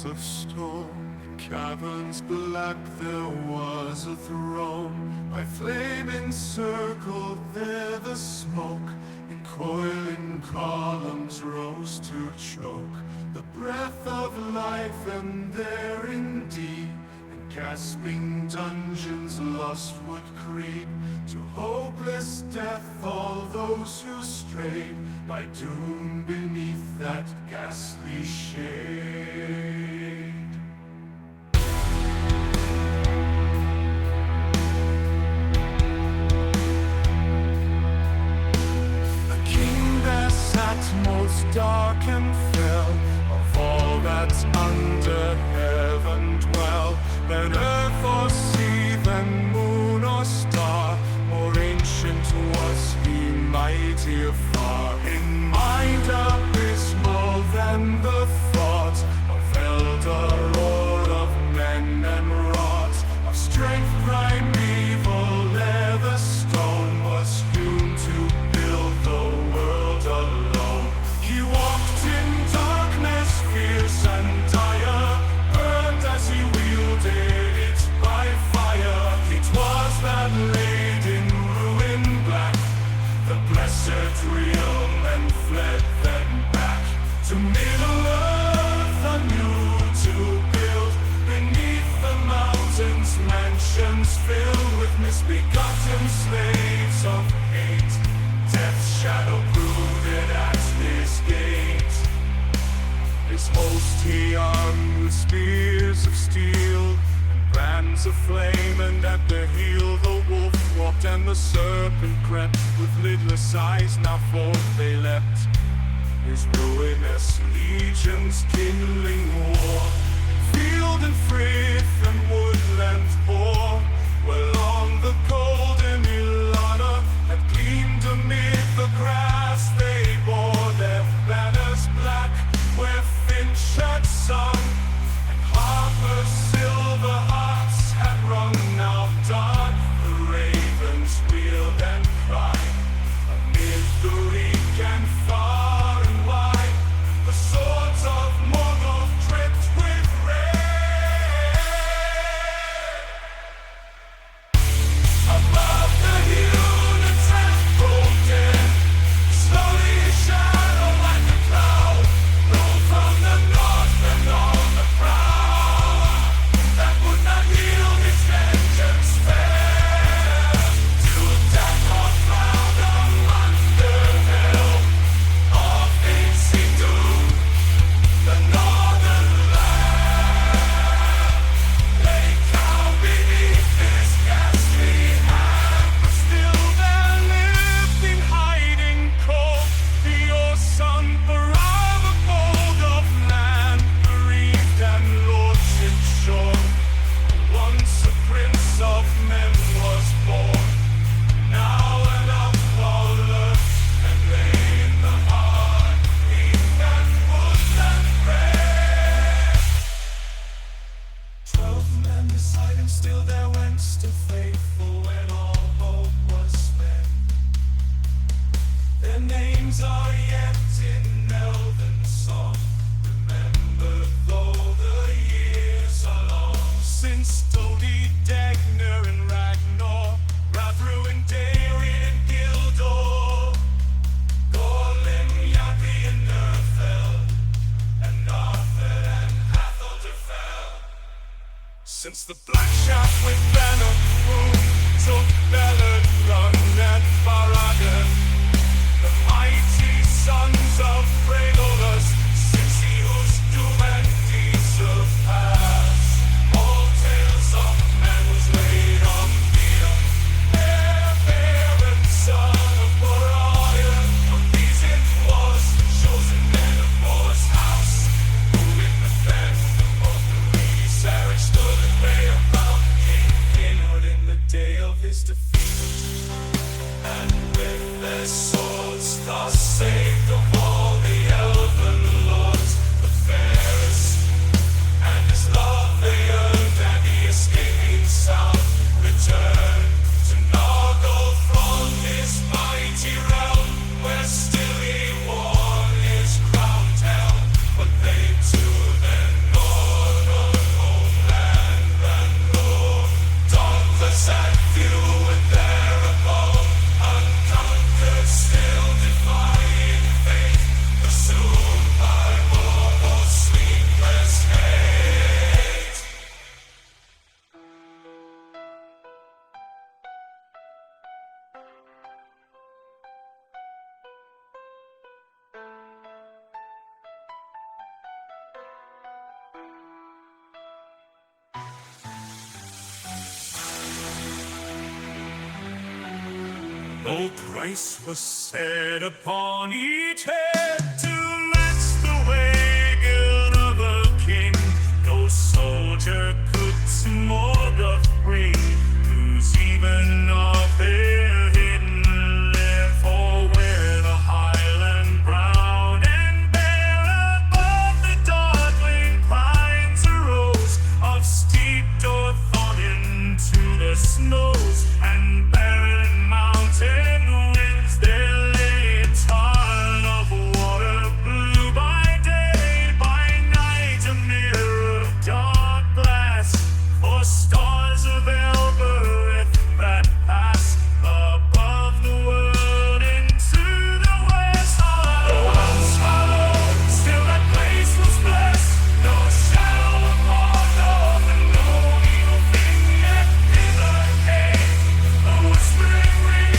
halls of stone, caverns black, there was a throne. By flame encircled there the smoke, in coiling columns rose to choke the breath of life, and there indeed gasping dungeons lust would creep, to hopeless death all those who strayed by doom beneath that ghastly shade. The king there sat most dark and fell, of all that under heaven dwell. Than earth or sea, than moon or star, more ancient was he, mightier far, in mind abysmal than the thought of elder or of men and wrought, of strength primeval ere the stone was hewn to build the world alone. He walked in darkness fierce and dire, burned as he wielded it by fire. It was that laid in ruin black the blessed realm, and fled then back to Middle Earth anew to build beneath the mountains mansions filled with misbegotten slaves of hate. Death's shadow brooded at his gate. His host he armed with spears of steel and brands of flame, and at their heel the wolf walked and the serpent crept. With lidless eyes now forth they leapt, his ruinous legions kindling war. Field and frith and woodland hoar, where long the golden Ilana had gleamed amid the grass they bore their banners black, where finch had sung and harper's silver hearts had rung. Now dark the ravens wheeled and cried amid the reek, and far and wide the swords of Morgoth dripped with red. Above the hewn and trampled dead, slowly a shadow like a cloud rolled from the north, and on the prow that would not yield its vengeance fell, till death was found among the hell. All things seemed doomed, the northern land lay cow beneath this ghastly hand. But still there lived in hiding cold your son Barahir, the bold of land, bereaved and lordship shorn. Once a prince of men was born, now an upholder, and lay in the heart, heath and woodland red. 12 men beside him, still there went, still faithful when all hope was spent. Their names are yet in elven song, remembered though the years are long. Since Stony Dagner and Ragnar, Radru and Darin and Gildor, Gorlim, Yappy and Nerfell, and Arthur and Hatholder fell. Since the black shaft with venom wound took Bellad, Run and Barahir, the mighty sons of Freydolus, since he whose doom and deeds surpass all tales of man was laid on field. Heir-bearing son of Barahir, of these it was, chosen men of Mor's house, who in the death of the Rees stood and lay about King Inward in the day of his defeat, and with their swords thus saved the world. Gold price was set upon each head to match the wagon of a king. No soldier could to Morgoth bring news even of their hidden lair. For where the highland brown and bare above the darkling pines arose, of steep Dorthon into the snows and barren mountain winds, there lay a tarn of water blue by day, by night a mirror of dark glass, for stars of Elbereth that pass above the world into the west. Oh, once hallowed, still that place was blessed, no shadow of Morgoth and no evil thing yet hither came. A whispering ring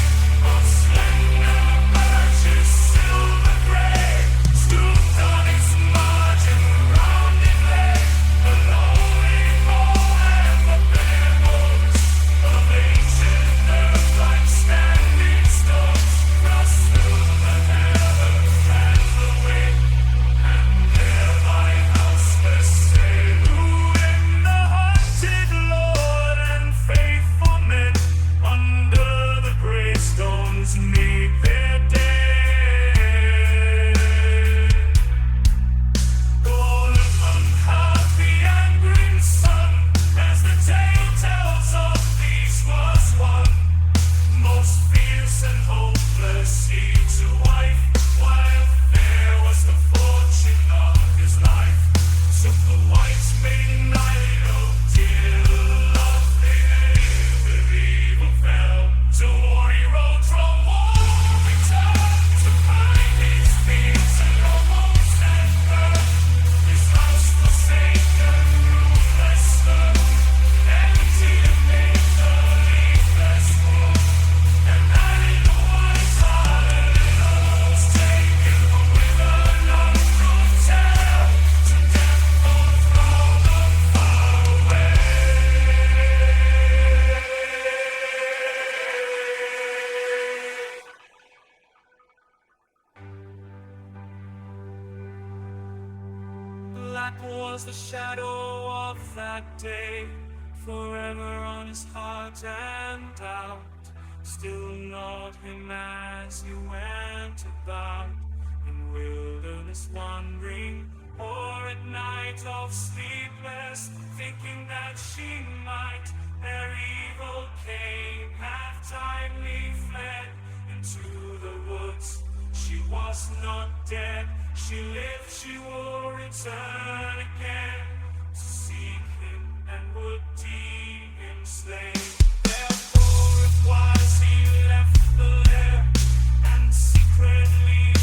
of slender birches, silver gray, stooped on its margin, round it lay the lowering hall and the bare bones of ancient earth, like standing stones, thrust through the heavens and the wind. And there thy house was stayed, who in the haunted Lord and faithful men under the gravestones meet their dead. Gorlim uncarved the angry sun, as the tale tells of these was one, most fierce and hopeless he to wife, while fair was the fortune of his life. Took the white maiden knight of dear love, there with evil fell, till war he rode from war returned, to find his fears and almost at birth, his house forsaken, roofless stood, empty amid the leafless wood. And Annie the wise-hearted was taken with an unproved tale, to death or thraldom far away. Black was the shadow of that day, forever on his heart and doubt. Still not him as he went about, in wilderness wandering, or at night of sleepless, thinking that she might their evil came, half-timely fled into the woods. She was not dead, she lived, she will return again, to seek him and would deem him slain. Therefore it was he left the lair, and secretly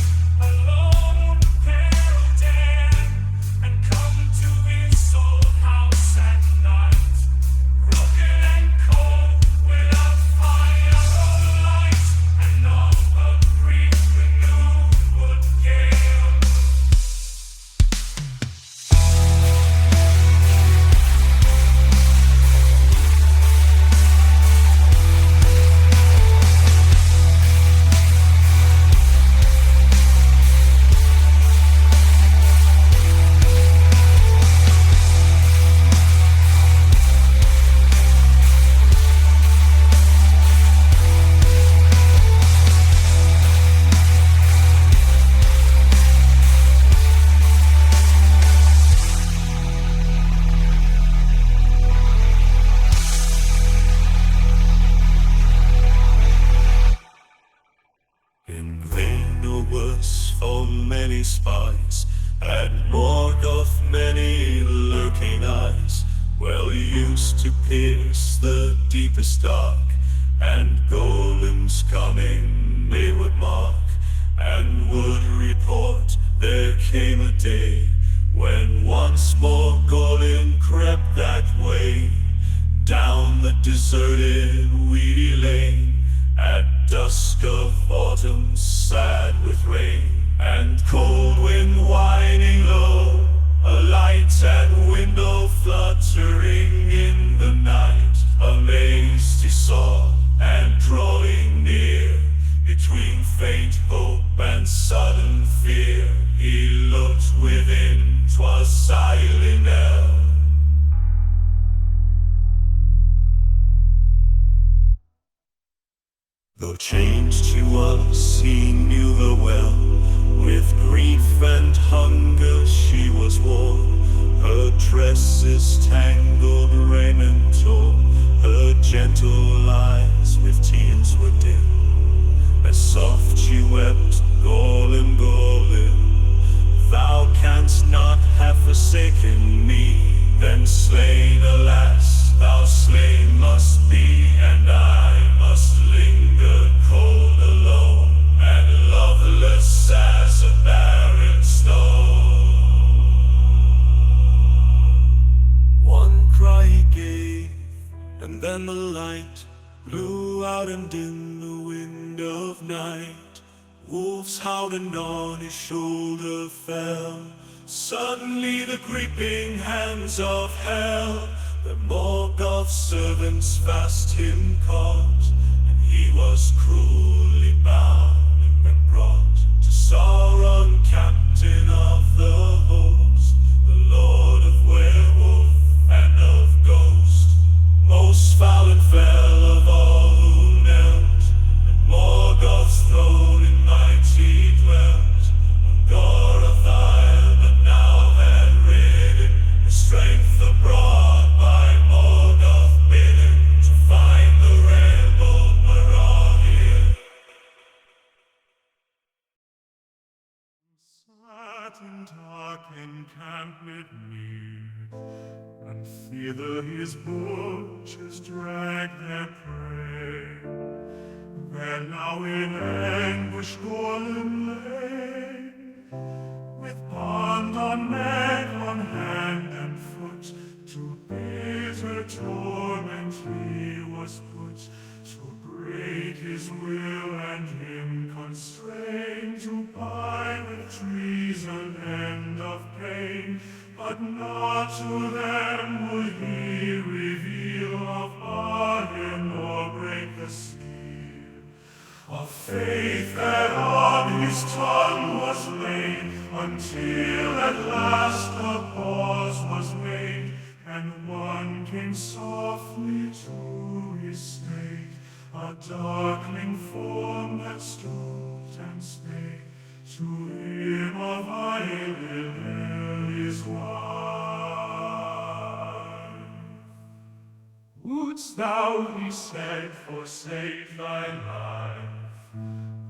alone peril dared, and come to his old house at night, broken and cold, without fire or light, and of a grief renewed would gale. In vain or worse for many spies, had Morgoth many lurking eyes, well used to pierce the deepest dark, and Gorlim's coming they would mark, and would report. There came a day when once more Gorlim crept that way, down the deserted weedy lane, at dusk of autumn, sad with rain, and cold wind whining low, a light at window fluttering in the night. Amazed he saw silent hell. Though changed to us, he knew her well. With grief and hunger she was worn. Her tresses tangled, raiment torn. Her gentle eyes with tears were dim. As soft she wept, Gorlim, Gorlim, thou canst not have forsaken me. Then slain, alas, thou slain must be, and I must linger cold, alone, and loveless as a barren stone. One cry he gave, and then the light blew out, and in the wind of night wolves howled, and on his shoulder fell suddenly the creeping hands of hell. The Morgoth's servants fast him caught, and he was cruelly bound and been brought to Sauron, captain of the host, the lord of werewolf and of ghost, most foul and fell of all who knelt, and Morgoth's throne in mighty dwelt. On Gorlim, but now had ridden, his strength abroad by Morgoth bidden, to find the rebel Barahir. Sat in dark encampment near, and thither his butchers dragged their prey. There now in anguish Gorlim lay, with bond on neck, on hand and foot. To bitter torment he was put, to break his will and him constrain, to buy with treason end of pain. But not to them would he reveal of Barahir, nor break the seal of faith that on his tongue was laid, until at last a pause was made, and one came softly to his stake, a darkling form that stood and spake to him of Eilil, his wife. Wouldst thou, he said, forsake thy life,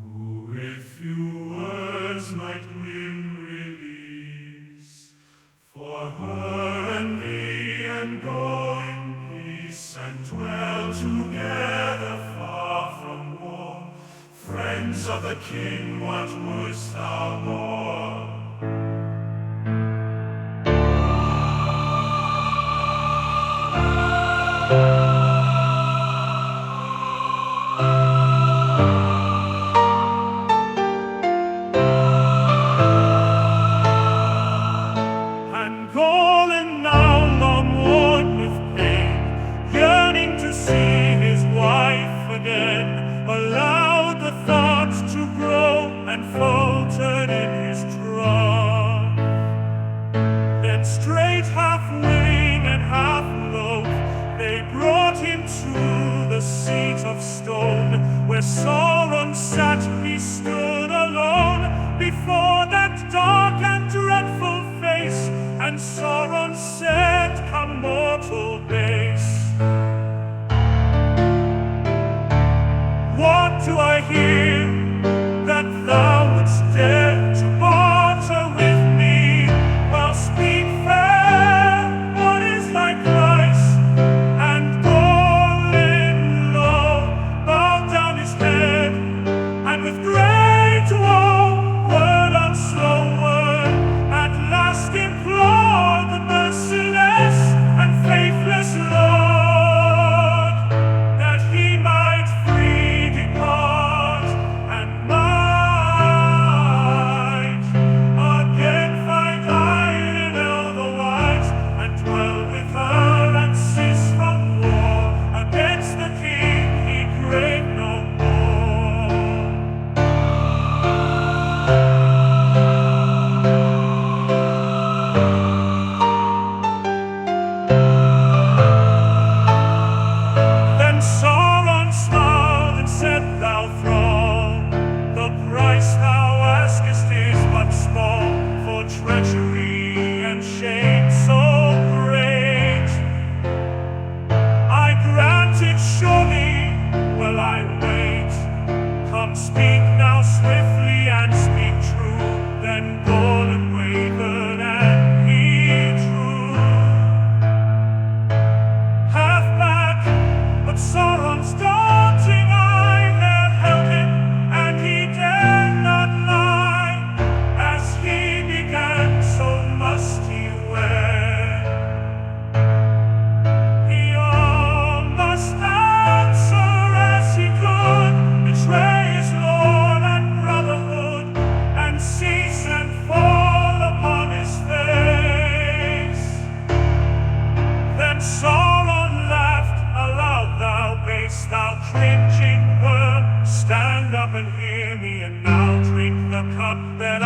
who with few words might win release for her and thee, and go in peace, and dwell together far from war? Friends of the king, what wouldst thou more? Where Sauron sat, he stood alone before that dark and dreadful face, and Sauron said, "Come, mortal base, what do I hear that thou wouldst dare to barter with me? Well, speak fair, what is thy price?" And Gorlim, low, bowed down his head, then